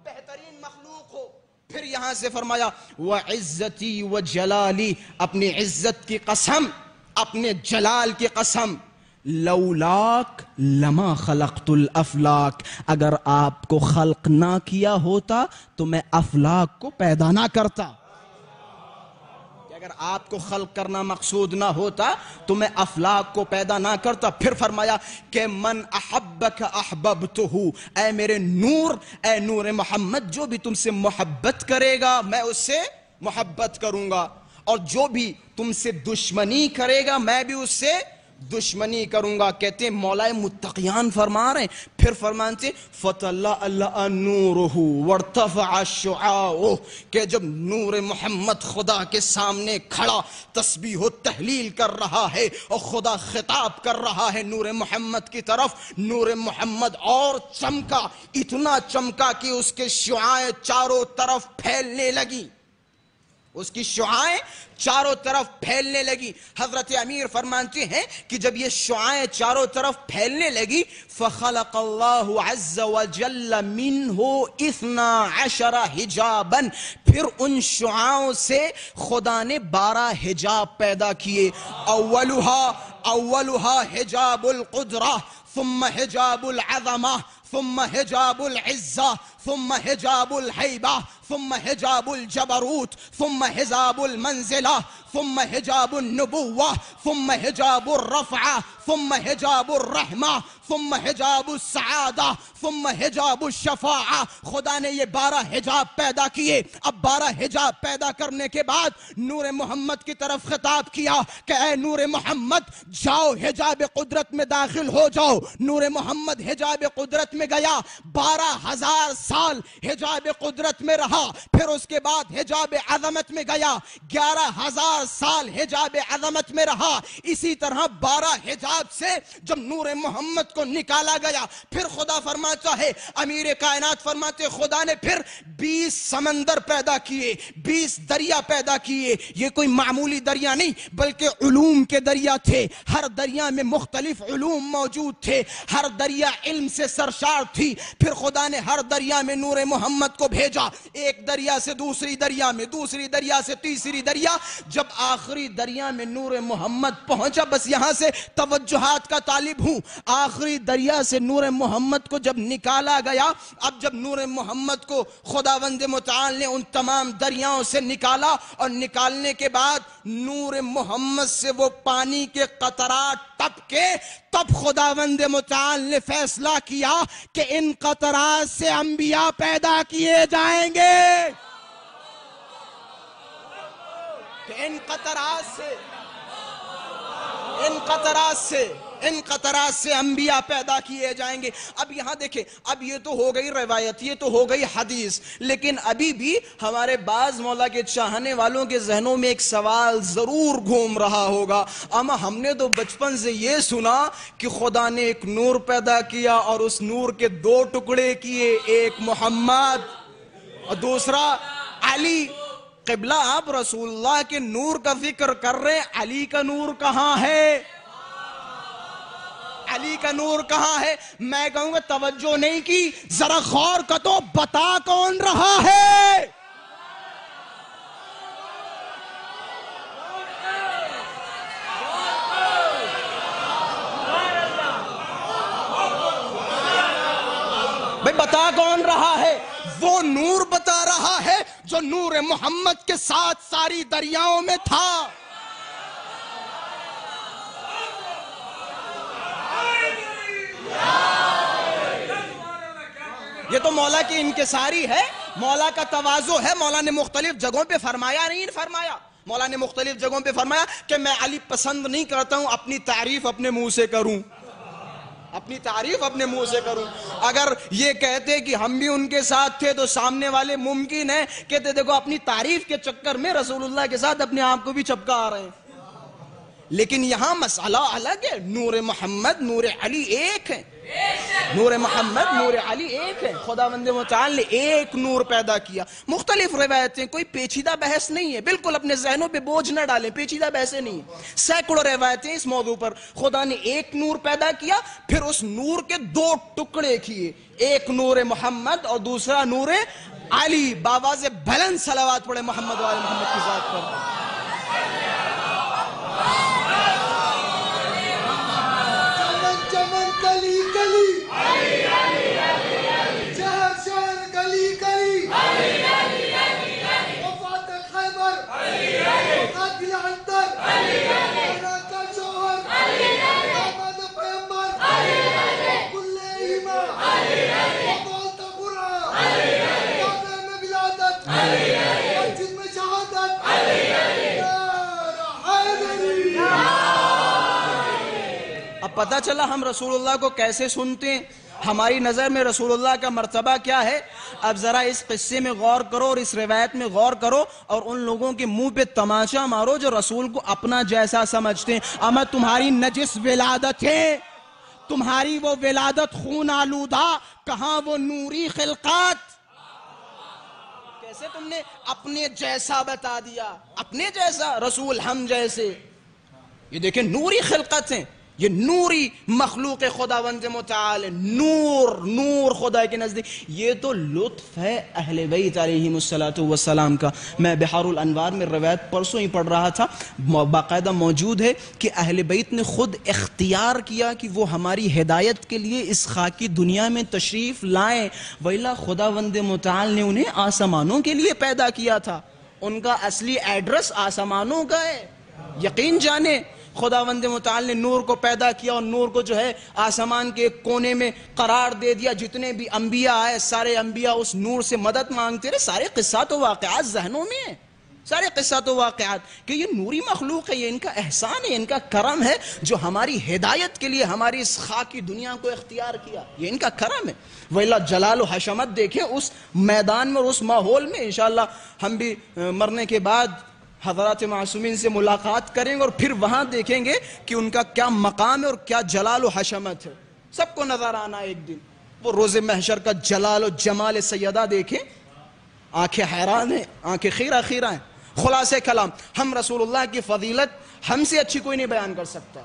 بہترین مخلوق ہو. پھر یہاں سے فرمایا وعزتی وجلالی, اپنی عزت کی قسم, اپنے جلال کی قسم, لولاک لما خلقت الافلاک, اگر آپ کو خلق نہ کیا ہوتا تو میں افلاک کو پیدا نہ کرتا. اگر آپ کو خلق کرنا مقصود نہ ہوتا تو میں افلاک کو پیدا نہ کرتا. پھر فرمایا کہ من احبک احببتہ, اے میرے نور, اے نور محمد, جو بھی تم سے محبت کرے گا میں اس سے محبت کروں گا, اور جو بھی تم سے دشمنی کرے گا میں بھی اس سے دشمنی کروں گا. کہتے ہیں مولا متقیان فرما رہے ہیں, پھر فرماتے ہیں فَتَلَأَلَأَ نُورُهُ وَارْتَفَعَ شُعَاؤُهُ, کہ جب نور محمد خدا کے سامنے کھڑا تسبیح و تحلیل کر رہا ہے اور خدا خطاب کر رہا ہے نور محمد کی طرف, نور محمد اور چمکا, اتنا چمکا کہ اس کے شعاعیں چاروں طرف پھیلنے لگی, اس کی شعاعیں چاروں طرف پھیلنے لگی. حضرت امیر فرماتے ہیں کہ جب یہ شعاعیں چاروں طرف پھیلنے لگی فخلق اللہ عز وجل منہ 12 حجابا, پھر ان شعاعوں سے خدا نے 12 حجاب پیدا کیے. اولها حجاب القدرہ, ثم حجاب العظمہ, ثم حجاب العزة ثم حجاب الهيبة ثم حجاب الجبروت ثم حجاب المنزلة ثم حجاب النبوة ثم حجاب الرفعة ثم حجاب الرحمة ثم حجاب السعادة ثم حجاب الشفاعة. خدا نے یہ 12 حجاب پیدا کیے. اب 12 حجاب پیدا کرنے کے بعد نور محمد کی طرف خطاب کیا کہ اے نور محمد جاؤ حجاب قدرت میں داخل ہو جاؤ. نور محمد حجاب قدرت میں گیا, 12,000 سال حجاب قدرت میں رہا. پھر اس کے بعد حجاب عظمت میں گیا, 11,000 سال حجاب عظمت میں رہا. اسی طرح 12 حجاب سے جب نور محمد کو نکالا گیا, پھر خدا فرماتا ہے, امیر کائنات فرماتے خدا نے پھر 20 سمندر پیدا کیے, 20 دریا پیدا کیے. یہ کوئی معمولی دریا نہیں بلکہ علوم کے دریا تھے. ہر دریا میں مختلف علوم موجود تھے, ہر دریا علم سے سرشار تھی. پھر خدا نے ہر دریا میں نور محمد کو بھیجا, ایک دریا سے دوسری دریا میں, دوسری دریا سے تیسری دریا. جب آخری دریا میں نور محمد پہنچا, بس یہاں سے توجہات کا طالب ہوں, آخری دریا سے نور محمد کو جب نکالا گیا, اب جب نور محمد کو خداوند متعال نے ان تمام دریاؤں سے نکالا, اور نکالنے کے بعد نور محمد سے وہ پانی کے قطرات ٹپکے, تب خداوند متعال نے فیصلہ کیا کہ ان قطرات سے انبیاء پیدا کیے جائیں گے. کہ ان قطرات سے انبیاء پیدا کیے جائیں گے. اب یہاں دیکھیں, اب یہ تو ہو گئی روایت, یہ تو ہو گئی حدیث, لیکن ابھی بھی ہمارے بعض مولا کے چاہنے والوں کے ذہنوں میں ایک سوال ضرور گھوم رہا ہوگا. اما ہم نے تو بچپن سے یہ سنا کہ خدا نے ایک نور پیدا کیا اور اس نور کے 2 ٹکڑے کیے, ایک محمد اور دوسرا علی. قبلہ آپ رسول اللہ کے نور کا ذکر کر رہے ہیں, علی کا نور کہاں ہے؟ علی کا نور کہاں ہے؟ میں کہوں گا توجہ نہیں کی, ذرا غور کر تو, بتا کون رہا ہے؟ بھئی بتا کون رہا ہے؟ وہ نور بتا رہا ہے جو نور محمد کے ساتھ ساری دریاؤں میں تھا. یہ تو مولا کی انکساری ہے, مولا کا تواضع ہے. مولا نے مختلف جگہوں پہ فرمایا, نہیں فرمایا, مولا نے مختلف جگہوں پہ فرمایا کہ میں علی پسند نہیں کرتا ہوں اپنی تعریف اپنے منہ سے کروں, اپنی تعریف اپنے منہ سے کروں. اگر یہ کہتے کہ ہم بھی ان کے ساتھ تھے تو سامنے والے ممکن ہے کہتے دیکھو اپنی تعریف کے چکر میں رسول اللہ کے ساتھ اپنے آپ کو بھی چپکا آ رہے ہیں. لیکن یہاں مسئلہ الگ ہے, نور محمد نور علی ایک ہے, نور محمد نور علی ایک ہے. خداوند متعال نے ایک نور پیدا کیا. مختلف روایتیں, کوئی پیچیدہ بحث نہیں ہے, بالکل اپنے ذہنوں پہ بوجھ نہ ڈالیں, پیچیدہ بحثیں نہیں ہیں, سینکڑوں روایتیں اس موضوع پر. خدا نے ایک نور پیدا کیا, پھر اس نور کے 2 ٹکڑے کیے, ایک نور محمد اور دوسرا نور علی. باواز بلند صلوات پڑھے محمد والے محمد کی ذات پر. اب پتہ چلا ہم رسول اللہ کو کیسے سنتے ہیں, ہماری نظر میں رسول اللہ کا مرتبہ کیا ہے. اب ذرا اس قصے میں غور کرو اور اس روایت میں غور کرو, اور ان لوگوں کے منہ پہ تماشا مارو جو رسول کو اپنا جیسا سمجھتے ہیں. اما تمہاری نجس ولادت ہے, تمہاری وہ ولادت خون آلودہ, کہاں وہ نوری خلقات؟ کیسے تم نے اپنے جیسا بتا دیا, اپنے جیسا, رسول ہم جیسے. یہ دیکھیں نوری خلقت ہیں, یہ نوری مخلوق خداوند متعال ہے، نور خدا کے نزدیک. یہ تو لطف ہے اہل بیت علیہم الصلوۃ والسلام کا. میں بحار الانوار میں روایت پرسوں ہی پڑھ رہا تھا، باقاعدہ موجود ہے کہ اہل بیت نے خود اختیار کیا کہ وہ ہماری ہدایت کے لیے اس خاکی دنیا میں تشریف لائیں، وَإِلَّا خداوند متعال نے انہیں آسمانوں کے لیے پیدا کیا تھا. ان کا اصلی ایڈریس آسمانوں کا ہے. یقین جانے خداوند متعال نے نور کو پیدا کیا اور نور کو جو ہے آسمان کے کونے میں قرار دے دیا. جتنے بھی انبیاء آئے سارے انبیاء اس نور سے مدد مانگتے رہے. سارے قصات و واقعات ذہنوں میں ہیں، سارے قصات و واقعات کہ یہ نوری مخلوق ہے، یہ ان کا احسان ہے، ان کا کرم ہے جو ہماری ہدایت کے لیے ہماری اس خاکی دنیا کو اختیار کیا. یہ ان کا کرم ہے. وَإِلَّا جلال و حشمت دیکھیں اس میدان میں اور اس ماحول میں. انشاءاللہ ہم بھی مرنے کے بعد حضرات معصومین سے ملاقات کریں گے اور پھر وہاں دیکھیں گے کہ ان کا کیا مقام ہے اور کیا جلال و حشمت ہے. سب کو نظر آنا ایک دن وہ روز محشر کا جلال و جمال سیدہ دیکھیں. آنکھیں حیران ہیں، آنکھیں خیرہ خیرہ ہیں. خلاصہ کلام، ہم رسول اللہ کی فضیلت ہم سے اچھی کوئی نہیں بیان کر سکتا.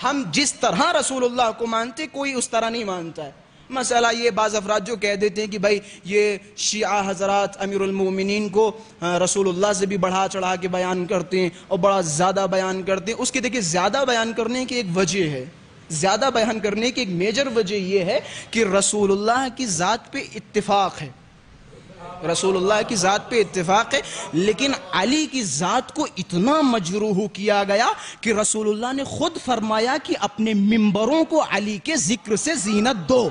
ہم جس طرح رسول اللہ کو مانتے کوئی اس طرح نہیں مانتا ہے. مسئلہ یہ بعض افراد جو کہہ دیتے ہیں کہ بھائی یہ شیعہ حضرات امیر المومنین کو رسول اللہ سے بھی بڑھا چڑھا کے بیان کرتے ہیں اور بڑا زیادہ بیان کرتے ہیں. اس کی دیکھیں زیادہ بیان کرنے کی ایک وجہ ہے، زیادہ بیان کرنے کی ایک میجر وجہ یہ ہے کہ رسول اللہ کی ذات پہ اتفاق ہے، رسول اللہ کی ذات پہ اتفاق ہے. لیکن علی کی ذات کو اتنا مجروح کیا گیا کہ رسول اللہ نے خود فرمایا کہ اپنے ممبروں کو علی کے ذکر سے زینت دو.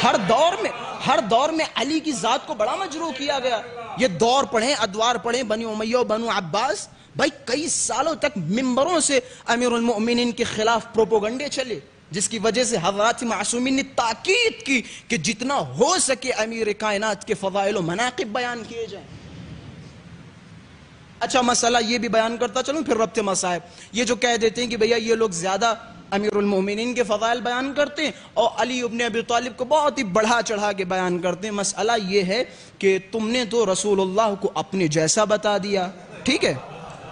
ہر دور میں علی کی ذات کو بڑا مجروح کیا گیا. یہ دور پڑھیں، ادوار پڑھیں، بنی امیہ و بنو عباس، بھائی کئی سالوں تک ممبروں سے امیر المؤمنین کے خلاف پروپوگنڈے چلے، جس کی وجہ سے حضرات معصومین نے تاکید کی کہ جتنا ہو سکے امیر کائنات کے فضائل و مناقب بیان کیے جائیں. اچھا مسئلہ یہ بھی بیان کرتا چلوں پھر ربط مصائب. یہ جو کہہ دیتے ہیں کہ بھیا یہ لوگ زیادہ امیر المومنین کے فضائل بیان کرتے ہیں اور علی ابن ابی طالب کو بہت ہی بڑھا چڑھا کے بیان کرتے ہیں. مسئلہ یہ ہے کہ تم نے تو رسول اللہ کو اپنے جیسا بتا دیا، ٹھیک ہے،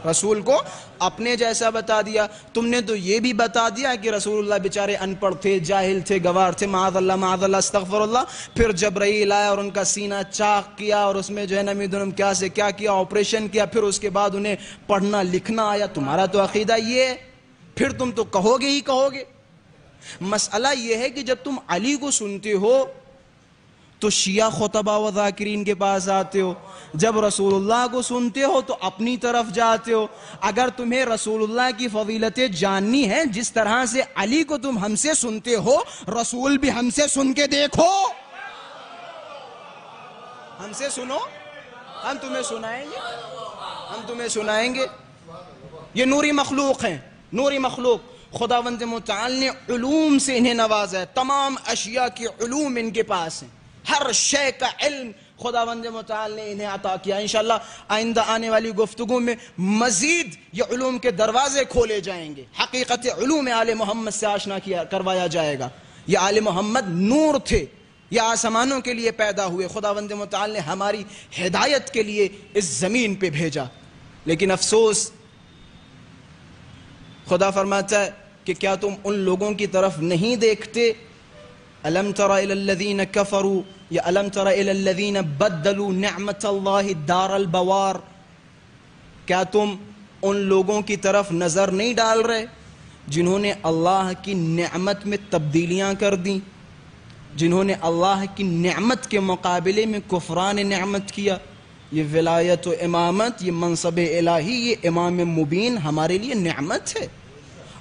رسول کو اپنے جیسا بتا دیا. تم نے تو یہ بھی بتا دیا کہ رسول اللہ بیچارے ان پڑھ تھے، جاہل تھے، گوار تھے، معاذ اللہ استغفر اللہ. پھر جبرائیل آیا اور ان کا سینہ چاک کیا اور اس میں جو ہے نمیدونم کیا سے کیا کیا، آپریشن کیا، پھر اس کے بعد انہیں پڑھنا لکھنا آیا. تمہارا تو عقیدہ یہ ہے، پھر تم تو کہو گے ہی کہو گے. مسئلہ یہ ہے کہ جب تم علی کو سنتے ہو تو شیعہ خطبہ و ذاکرین کے پاس آتے ہو، جب رسول اللہ کو سنتے ہو تو اپنی طرف جاتے ہو. اگر تمہیں رسول اللہ کی فضیلتیں جاننی ہے جس طرح سے علی کو تم ہم سے سنتے ہو، رسول بھی ہم سے سن کے دیکھو. ہم سے سنو، ہم تمہیں سنائیں گے، ہم تمہیں سنائیں گے. یہ نوری مخلوق ہیں، نوری مخلوق. خداوند متعال نے علوم سے انہیں نوازا ہے، تمام اشیاء کی علوم ان کے پاس ہیں، ہر شے کا علم خداوند متعال نے انہیں عطا کیا. انشاءاللہ آئندہ آنے والی گفتگو میں مزید یہ علوم کے دروازے کھولے جائیں گے، حقیقت علوم آل محمد سے آشنا کروایا جائے گا. یہ آل محمد نور تھے، یہ آسمانوں کے لیے پیدا ہوئے، خداوند متعال نے ہماری ہدایت کے لیے اس زمین پہ بھیجا. لیکن افسوس، خدا فرماتا ہے کہ کیا تم ان لوگوں کی طرف نہیں دیکھتے؟ الم تر الی الذین کفروا یا الم تر الی الذین بدلوا نعمت اللہ دار البوار. کیا تم ان لوگوں کی طرف نظر نہیں ڈال رہے جنہوں نے اللہ کی نعمت میں تبدیلیاں کر دیں، جنہوں نے اللہ کی نعمت کے مقابلے میں کفران نعمت کیا؟ یہ ولایت و امامت، یہ منصب الہی، یہ امام مبین ہمارے لیے نعمت ہے،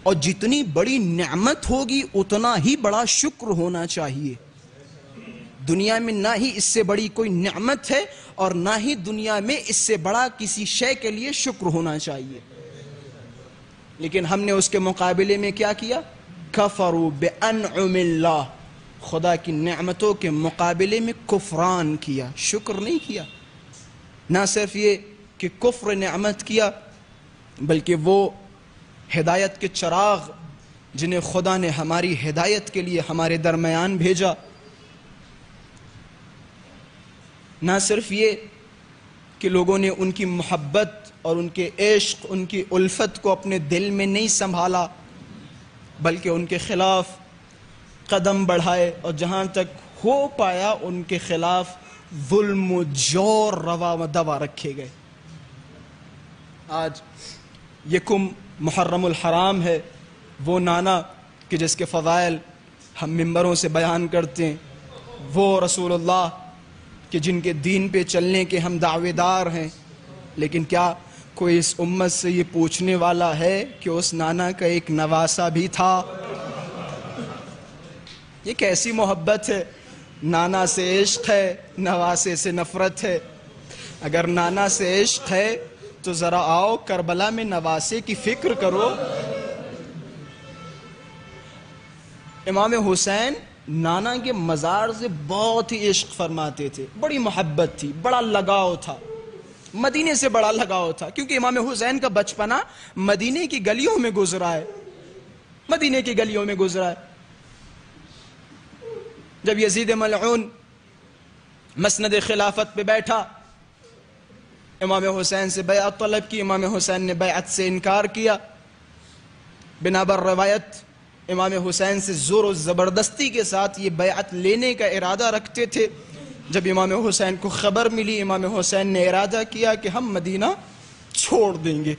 اور جتنی بڑی نعمت ہوگی اتنا ہی بڑا شکر ہونا چاہیے. دنیا میں نہ ہی اس سے بڑی کوئی نعمت ہے اور نہ ہی دنیا میں اس سے بڑا کسی شے کے لیے شکر ہونا چاہیے. لیکن ہم نے اس کے مقابلے میں کیا کیا؟ کفروا بانعم اللہ، خدا کی نعمتوں کے مقابلے میں کفران کیا، شکر نہیں کیا. نہ صرف یہ کہ کفر نعمت کیا، بلکہ وہ ہدایت کے چراغ جنہیں خدا نے ہماری ہدایت کے لیے ہمارے درمیان بھیجا، نہ صرف یہ کہ لوگوں نے ان کی محبت اور ان کے عشق، ان کی الفت کو اپنے دل میں نہیں سنبھالا، بلکہ ان کے خلاف قدم بڑھائے، اور جہاں تک ہو پایا ان کے خلاف ظلم و جور روا و دوا رکھے گئے۔ آج یکم محرم الحرام ہے، وہ نانا کہ جس کے فضائل ہم ممبروں سے بیان کرتے ہیں، وہ رسول اللہ کہ جن کے دین پہ چلنے کے ہم دعوے دار ہیں، لیکن کیا کوئی اس امت سے یہ پوچھنے والا ہے کہ اس نانا کا ایک نواسا بھی تھا؟ یہ کیسی محبت ہے؟ نانا سے عشق ہے، نواسے سے نفرت ہے۔ اگر نانا سے عشق ہے تو ذرا آؤ کربلا میں نواسے کی فکر کرو۔ امام حسین نانا کے مزار سے بہت ہی عشق فرماتے تھے، بڑی محبت تھی، بڑا لگاؤ تھا، مدینے سے بڑا لگاؤ تھا، کیونکہ امام حسین کا بچپنا مدینے کی گلیوں میں گزرا ہے، مدینے کی گلیوں میں گزرا ہے۔ جب یزید ملعون مسند خلافت پہ بیٹھا، امام حسین سے بیعت طلب کی، امام حسین نے بیعت سے انکار کیا۔ بنا بر روایت امام حسین سے زور و زبردستی کے ساتھ یہ بیعت لینے کا ارادہ رکھتے تھے۔ جب امام حسین کو خبر ملی، امام حسین نے ارادہ کیا کہ ہم مدینہ چھوڑ دیں گے۔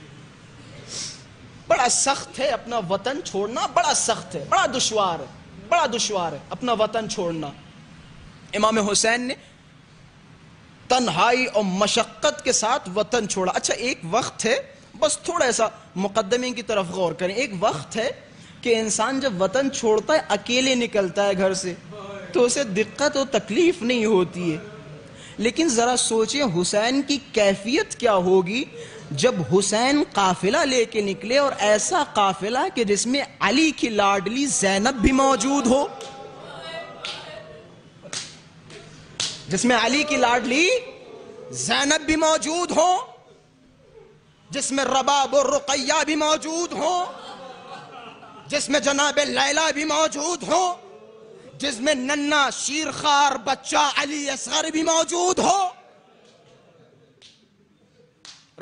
بڑا سخت ہے اپنا وطن چھوڑنا، بڑا سخت ہے، بڑا دشوار ہے، بڑا دشوار ہے اپنا وطن چھوڑنا۔ امام حسین نے تنہائی اور مشقت کے ساتھ وطن چھوڑا۔ اچھا ایک وقت ہے، بس تھوڑا سا مقدمے کی طرف غور کریں، ایک وقت ہے کہ انسان جب وطن چھوڑتا ہے، اکیلے نکلتا ہے گھر سے، تو اسے دقت و تکلیف نہیں ہوتی ہے، لیکن ذرا سوچیں حسین کی کیفیت کیا ہوگی جب حسین قافلہ لے کے نکلے، اور ایسا قافلہ کہ جس میں علی کی لاڈلی زینب بھی موجود ہو، جس میں علی کی لاڈلی زینب بھی موجود ہو، جس میں رباب اور رقیہ بھی موجود ہو، جس میں جناب لیلہ بھی موجود ہو، جس میں ننا شیرخوار بچہ علی اصغر بھی موجود ہو۔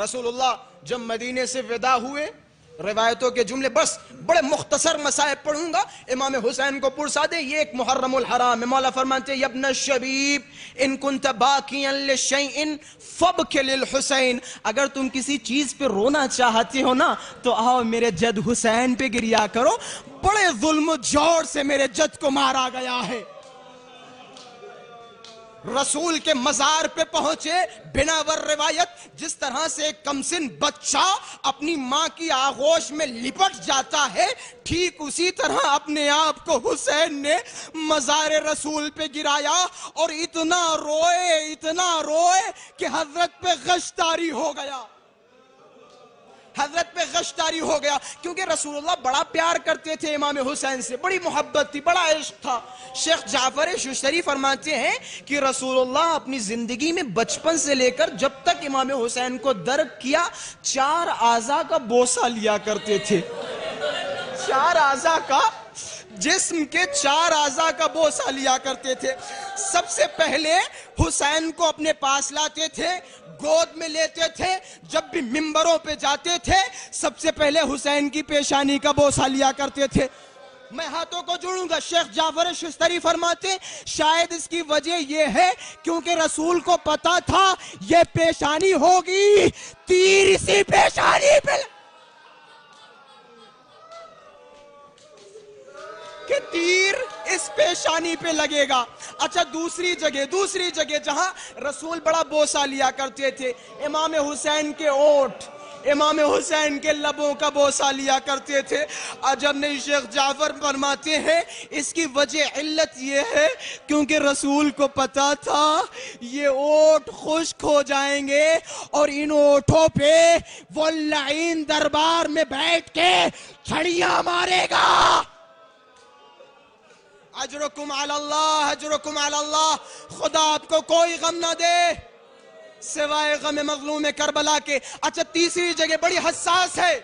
رسول اللہ جب مدینے سے ودا ہوئے، روایتوں کے جملے بس بڑے مختصر مسائل پڑھوں گا، امام حسین کو پرسا دے، یہ ایک محرم الحرام ہے۔ مولا فرمانتے ہیں یبن الشبیب ان کنت باکیا لشیء فابک للحسین، اگر تم کسی چیز پہ رونا چاہتے ہو نا تو آؤ میرے جد حسین پہ گریا کرو، بڑے ظلم و جور سے میرے جد کو مارا گیا ہے۔ رسول کے مزار پہ پہنچے، بنا ور روایت جس طرح سے ایک کمسن بچہ اپنی ماں کی آغوش میں لپٹ جاتا ہے، ٹھیک اسی طرح اپنے آپ کو حسین نے مزار رسول پہ گرایا، اور اتنا روئے کہ حضرت پہ غش طاری ہو گیا، حضرت پہ غش طاری ہو گیا، کیونکہ رسول اللہ بڑا پیار کرتے تھے امام حسین سے، بڑی محبت تھی، بڑا عشق تھا۔ شیخ جعفر ششتری فرماتے ہیں کہ رسول اللہ اپنی زندگی میں بچپن سے لے کر جب تک امام حسین کو درک کیا، 4 اعضاء کا بوسہ لیا کرتے تھے، 4 اعضاء کا، جسم کے 4 اعضاء کا بوسہ لیا کرتے تھے۔ سب سے پہلے حسین کو اپنے پاس لاتے تھے، گود میں لیتے تھے، جب بھی ممبروں پہ جاتے تھے سب سے پہلے حسین کی پیشانی کا بوسہ لیا کرتے تھے۔ میں ہاتھوں کو جوڑوں گا، شیخ جعفر شستری فرماتے شاید اس کی وجہ یہ ہے کیونکہ رسول کو پتا تھا یہ پیشانی ہوگی، تیر اسی پیشانی پہ کہ تیر اس پیشانی پہ لگے گا۔ اچھا دوسری جگہ جہاں رسول بڑا بوسہ لیا کرتے تھے، امام حسین کے اوٹ، امام حسین کے لبوں کا بوسہ لیا کرتے تھے۔ عجب نہیں، شیخ جعفر فرماتے ہیں اس کی وجہ علت یہ ہے کیونکہ رسول کو پتا تھا یہ اوٹ خشک ہو جائیں گے، اور ان اوٹوں پہ وہ لعین دربار میں بیٹھ کے چھڑیاں مارے گا۔ اجرکم علی اللہ، اجرکم علی اللہ، خدا آپ کو کوئی غم نہ دے سوائے غم مظلوم کربلا کے۔ اچھا تیسری جگہ بڑی حساس ہے،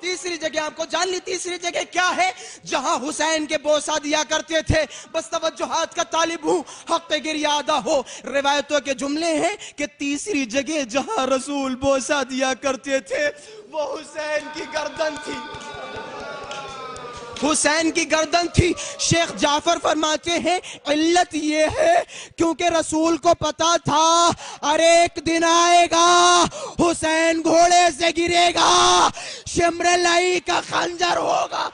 تیسری جگہ آپ کو جان لی تیسری جگہ کیا ہے؟ جہاں حسین کے بوسہ دیا کرتے تھے. بس توجہات کا طالب ہوں, حق گریادہ ہو. روایتوں کے جملے ہیں کہ تیسری جگہ جہاں رسول بوسہ دیا کرتے تھے وہ حسین کی گردن تھی. حسین کی گردن تھی. شیخ جعفر فرماتے ہیں علت یہ ہے کیونکہ رسول کو پتا تھا ارے ایک دن آئے گا حسین گھوڑے سے گرے گا, شمر لائی کا خنجر ہوگا.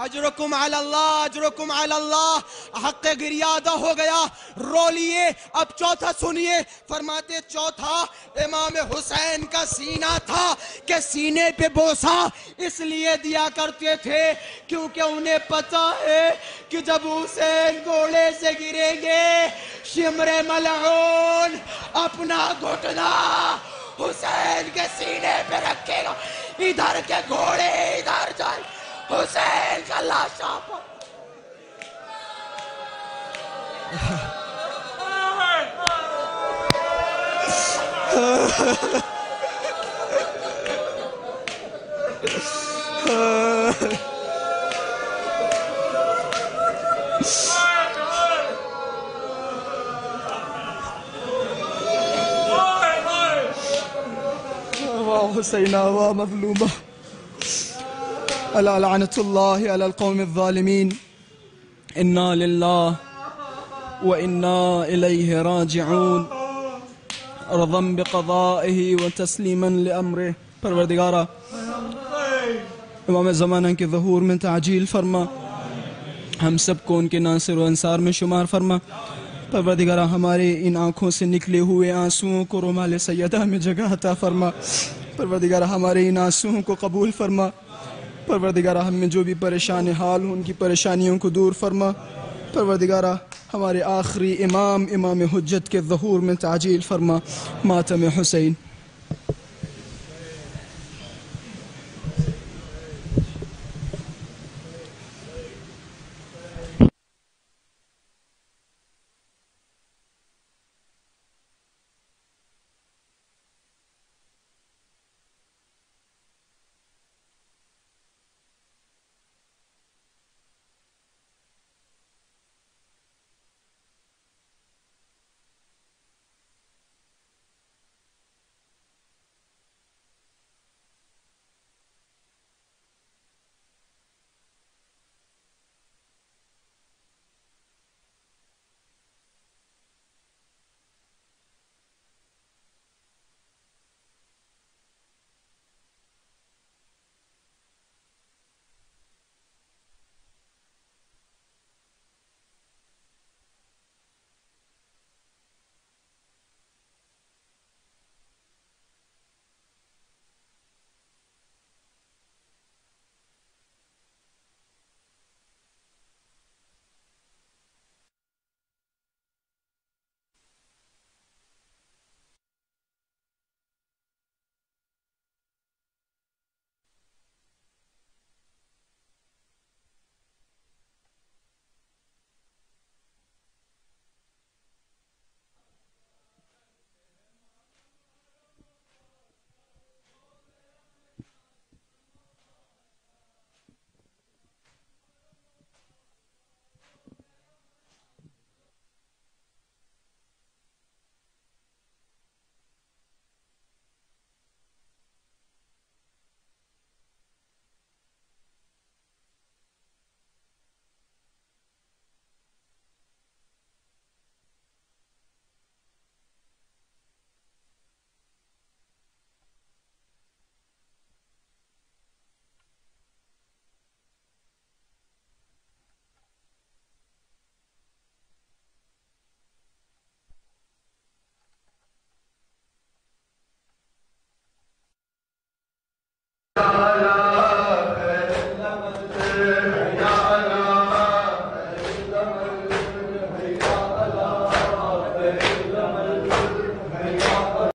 اجرکم علی اللہ, اجرکم علی اللہ. حق گریادہ ہو گیا, رو لیے. اب چوتھا سنیے, فرماتے چوتھا امام حسین کا سینہ تھا کہ سینے پہ بوسہ اس لیے دیا کرتے تھے کیونکہ انہیں پتا ہے کہ جب حسین گھوڑے سے گریں گے شمر ملعون اپنا گھٹنا حسین کے سینے پہ رکھے گا, ادھر کے گھوڑے ادھر جائیں, حسین کا لاشا پر. حسینہ و مظلومہ الا لعنت اللہ علی القوم الظالمین. انا للہ و انا الیہ راجعون, رضا بقضائہ و تسلیما لامرہ. پروردگارہ امام زمانہ کے ظہور میں تعجیل فرما, ہم سب کو ان کے ناصر و انصار میں شمار فرما. پروردگارہ ہمارے ان آنکھوں سے نکلے ہوئے آنسوؤں کو رمال سیدہ میں جگہ عطا فرما. پروردگارہ ہمارے ان آنسوؤں کو قبول فرما. پروردگارہ ہم میں جو بھی پریشان حال ہوں ان کی پریشانیوں کو دور فرما. پروردگارہ ہمارے آخری امام حجت کے ظہور میں تعجیل فرما. ماتم حسین.